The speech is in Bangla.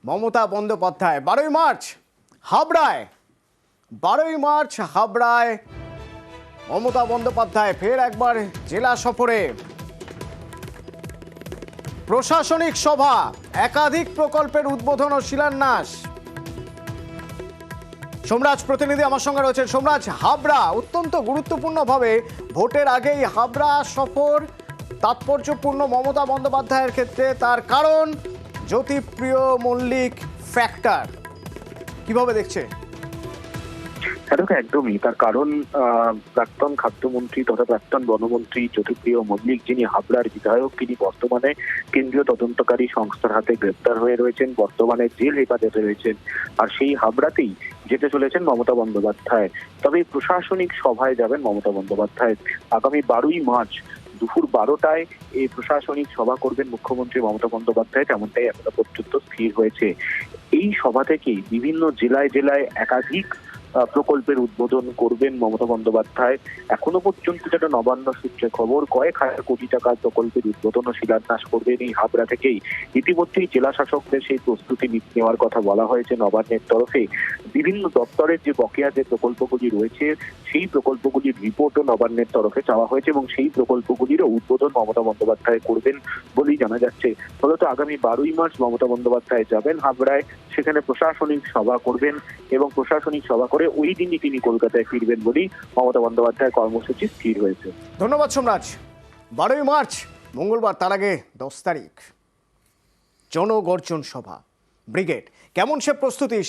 মমতা বন্দ্যোপাধ্যায় 12ই মার্চ হাবড়ায় 12ই মার্চ হাবড়ায় মমতা বন্দ্যোপাধ্যায় ফের একবার জেলা সফরে। প্রশাসনিক সভা, একাধিক প্রকল্পের উদ্বোধন ও শিলান্যাস। সোমরাজ প্রতিনিধি আমার সঙ্গে রয়েছেন। সোমরাজ, হাবড়া অত্যন্ত গুরুত্বপূর্ণভাবে ভোটের আগেই হাবড়া সফর তাৎপর্যপূর্ণ মমতা বন্দ্যোপাধ্যায়ের ক্ষেত্রে, তার কারণ জ্যোতিপ্রিয় মল্লিক ফ্যাক্টর। কিভাবে দেখছে? একদমই তার কারণ প্রাক্তন খাদ্যমন্ত্রী তথা প্রাক্তন বনমন্ত্রী জ্যোতিপ্রিয় মল্লিক, যিনি হাবড়ার বিধায়ক, তিনি বর্তমানে কেন্দ্রীয় তদন্তকারী সংস্থার হাতে গ্রেপ্তার হয়ে রয়েছেন, বর্তমানে জেল হেফাজতে রয়েছেন। আর সেই হাবড়াতেই যেতে চলেছেন মমতা বন্দ্যোপাধ্যায়। তবে প্রশাসনিক সভায় যাবেন মমতা বন্দ্যোপাধ্যায়। আগামী 12ই মার্চ দুপুর 12টায় এই প্রশাসনিক সভা করবেন মুখ্যমন্ত্রী মমতা বন্দ্যোপাধ্যায়, তেমনটাই এখনো পর্যন্ত স্থির হয়েছে। এই সভা থেকে বিভিন্ন জেলায় জেলায় একাধিক প্রকল্পের উদ্বোধন করবেন মমতা বন্দ্যোপাধ্যায়। এখনো পর্যন্ত যেটা নবান্ন সূত্রে খবর, কয়েক হাজার কোটি টাকার প্রকল্পের উদ্বোধন ও শিলান্যাস করবেন এই হাবড়া থেকেই। ইতিমধ্যেই জেলা শাসকদের সেই প্রস্তুতি নেওয়ার কথা বলা হয়েছে নবান্নের তরফে। বিভিন্ন দপ্তরের যে বকেয়া যে প্রকল্পগুলি রয়েছে সেই প্রকল্পগুলির রিপোর্টও নবান্নের তরফে চাওয়া হয়েছে এবং সেই প্রকল্পগুলিরও উদ্বোধন মমতা বন্দ্যোপাধ্যায় করবেন বলেই জানা যাচ্ছে। ফলত আগামী 12ই মার্চ মমতা বন্দ্যোপাধ্যায় যাবেন হাবড়ায়, সেখানে প্রশাসনিক সভা করবেন এবং প্রশাসনিক সভা করে ওই দিনই তিনি কলকাতায় ফিরবেন বলেই মমতা বন্দ্যোপাধ্যায় কর্মসূচি স্থির হয়েছে। ধন্যবাদ সোমরাজ। 12ই মার্চ মঙ্গলবার, তার আগে 10 তারিখ জনগর্জন সভা, ব্রিগেড। কেমন সে প্রস্তুতি?